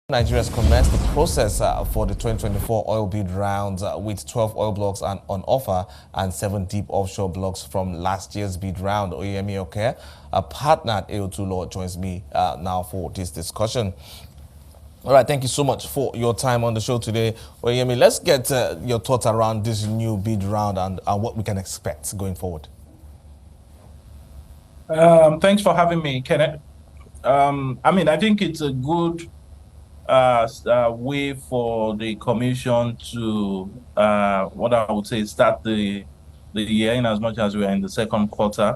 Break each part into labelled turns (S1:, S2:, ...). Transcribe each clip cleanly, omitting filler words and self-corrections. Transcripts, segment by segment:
S1: Nigeria has commenced the process for the 2024 oil bid rounds with 12 oil blocks on offer and 7 deep offshore blocks from last year's bid round. Oyeyemi Oke, a partner at AO2 Law, joins me now for this discussion. All right, thank you so much for your time on the show today. Oyeyemi, let's get your thoughts around this new bid round and what we can expect going forward.
S2: Thanks for having me, Kenneth. I think it's a good way for the commission to, what I would say, start the year in as much as we are in the second quarter.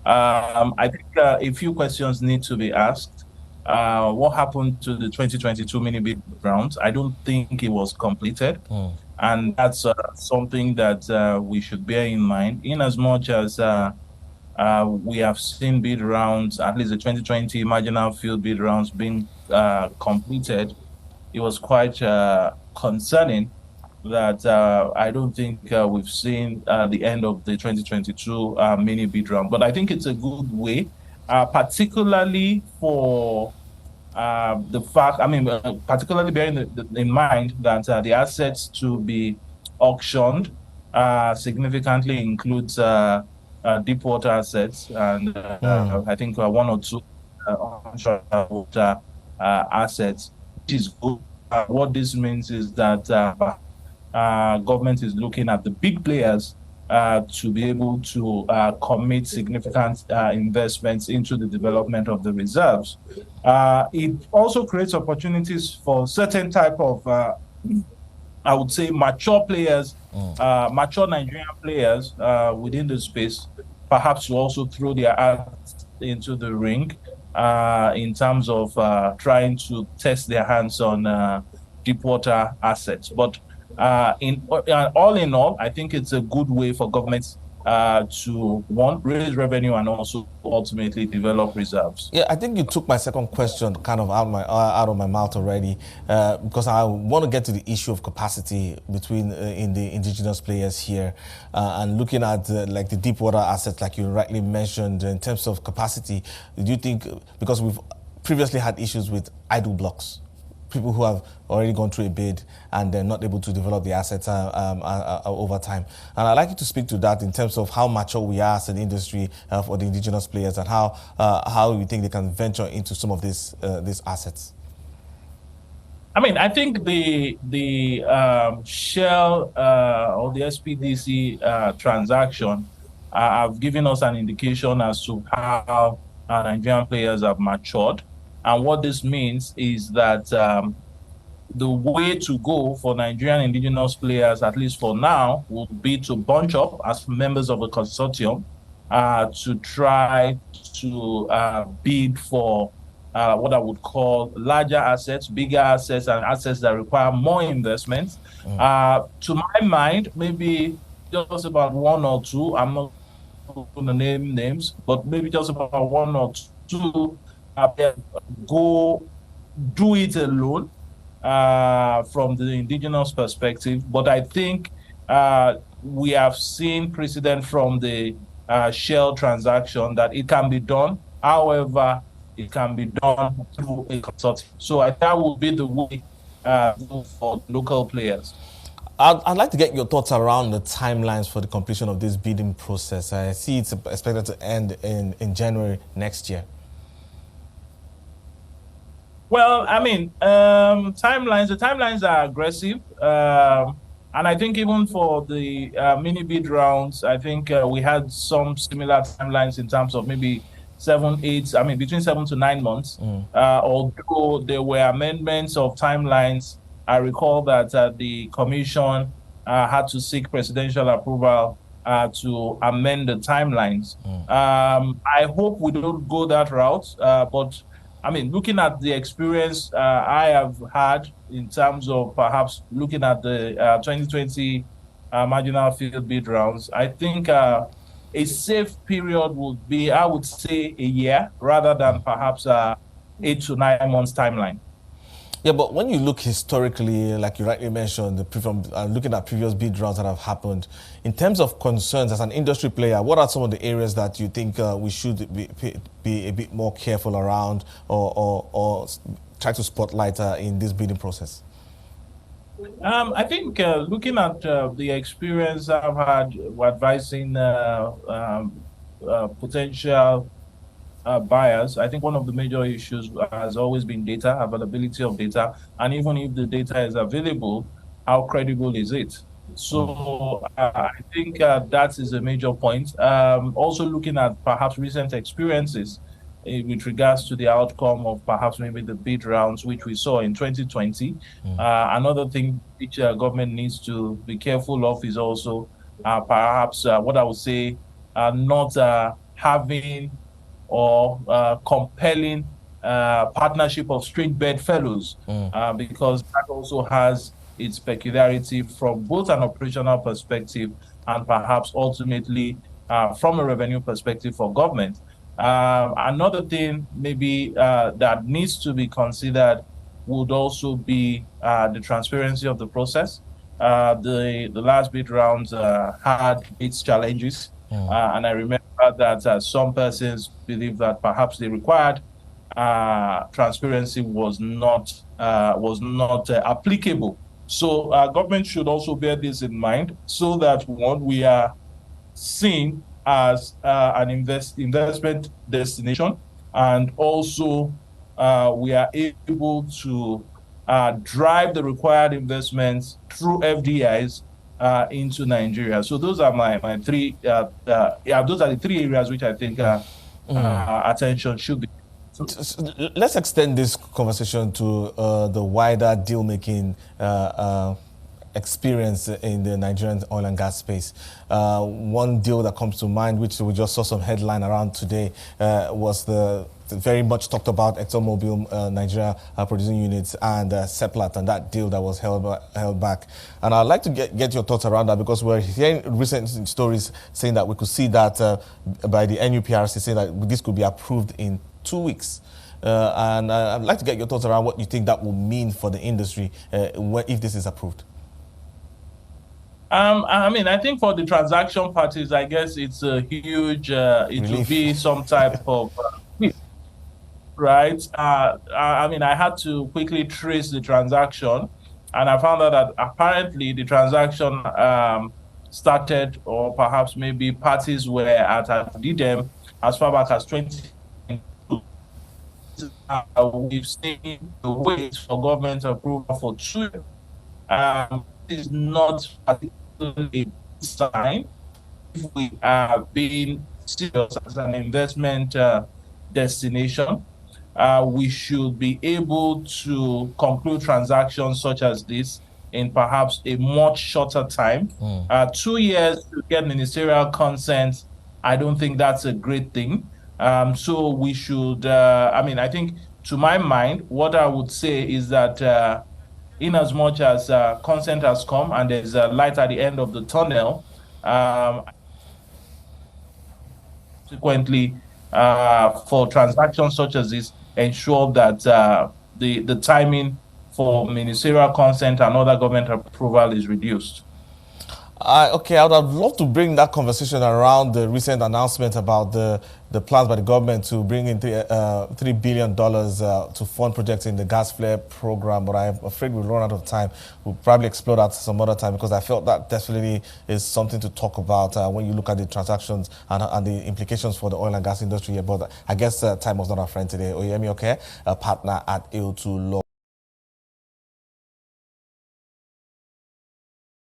S2: I think a few questions need to be asked. What happened to the 2022 mini bid rounds? I don't think it was completed. And that's something that we should bear in mind, in as much as we have seen bid rounds, at least the 2020 marginal field bid rounds being completed. It was quite concerning that I don't think we've seen the end of the 2022 mini bid round. But I think it's a good way, particularly for the fact, particularly bearing in mind that the assets to be auctioned significantly includes deep water assets, and I think one or two onshore water assets, which is good. What this means is that government is looking at the big players to be able to commit significant investments into the development of the reserves. It also creates opportunities for certain type of, I would say, mature players, mature Nigerian players within the space, perhaps to also throw their hands into the ring in terms of trying to test their hands on deep water assets. But all in all, I think it's a good way for governments to raise revenue and also ultimately develop reserves.
S1: Yeah, I think you took my second question kind of out of my mouth already, because I want to get to the issue of capacity between in the indigenous players here, and looking at like the deep water assets, like you rightly mentioned, in terms of capacity. Do you think, because we've previously had issues with idle blocks, people who have already gone through a bid and they're not able to develop the assets over time. And I'd like you to speak to that in terms of how mature we are as an industry for the indigenous players, and how you think they can venture into some of these assets.
S2: I think the Shell or the SPDC transaction have given us an indication as to how Nigerian players have matured. And what this means is that the way to go for Nigerian indigenous players, at least for now, would be to bunch up as members of a consortium to try to bid for what I would call larger assets, bigger assets, and assets that require more investments. To my mind, maybe just about one or two, I'm not going to name names, but maybe just about one or two go do it alone from the indigenous perspective. But I think we have seen precedent from the Shell transaction that it can be done. However, it can be done through a consortium. So that would be the way for local players.
S1: I'd like to get your thoughts around the timelines for the completion of this bidding process. I see it's expected to end in January next year.
S2: Well, the timelines are aggressive. And I think even for the mini bid rounds, I think we had some similar timelines in terms of maybe between 7 to 9 months. Although there were amendments of timelines, I recall that the commission had to seek presidential approval to amend the timelines. I hope we don't go that route, but looking at the experience I have had in terms of perhaps looking at the 2020 marginal field bid rounds, I think a safe period would be, I would say, a year rather than perhaps 8 to 9 months timeline.
S1: Yeah, but when you look historically, like you rightly mentioned, looking at previous bid rounds that have happened, in terms of concerns as an industry player, what are some of the areas that you think we should be a bit more careful around or try to spotlight in this bidding process?
S2: I think looking at the experience I've had advising potential buyers, I think one of the major issues has always been data, availability of data. And even if the data is available, how credible is it? So I think that is a major point. Also looking at perhaps recent experiences with regards to the outcome of perhaps maybe the bid rounds, which we saw in 2020. Another thing which government needs to be careful of is also perhaps what I would say not having or compelling partnership of street bed fellows, because that also has its peculiarity from both an operational perspective and perhaps ultimately from a revenue perspective for government. Another thing maybe that needs to be considered would also be the transparency of the process. The last bid rounds had its challenges, and I remember that some persons believe that perhaps the required transparency was not applicable. So government should also bear this in mind, so that one, we are seen as an investment destination, and also we are able to drive the required investments through FDIs into Nigeria. So those are my three. Those are the three areas which I think attention should be.
S1: Let's extend this conversation to the wider deal-making experience in the Nigerian oil and gas space. One deal that comes to mind, which we just saw some headline around today, was the very much talked about ExxonMobil Nigeria producing units and Seplat, and that deal that was held back. And I'd like to get your thoughts around that, because we're hearing recent stories saying that we could see that by the NUPRC saying that this could be approved in 2 weeks. And I'd like to get your thoughts around what you think that will mean for the industry if this is approved.
S2: I mean, I think for the transaction parties, I guess it's a huge, it will be some type of, right? I mean, I had to quickly trace the transaction, and I found out that apparently the transaction started, or perhaps maybe parties were at DDEM as far back as 2022. We've seen the wait for government approval for 2 years. Is not particularly a sign if we are being serious as an investment destination. We should be able to conclude transactions such as this in perhaps a much shorter time. 2 years to get ministerial consent, I don't think that's a great thing. So we should, I mean, I think to my mind, what I would say is that in as much as consent has come and there's a light at the end of the tunnel, consequently, for transactions such as this, ensure that the timing for ministerial consent and other government approval is reduced.
S1: Okay, I would have loved to bring that conversation around the recent announcement about the plans by the government to bring in $3 billion to fund projects in the gas flare program, but I'm afraid we'll run out of time. We'll probably explore that some other time, because I felt that definitely is something to talk about when you look at the transactions and the implications for the oil and gas industry. But I guess time was not our friend today. Oyeyemi Oke, a partner at A02 Law.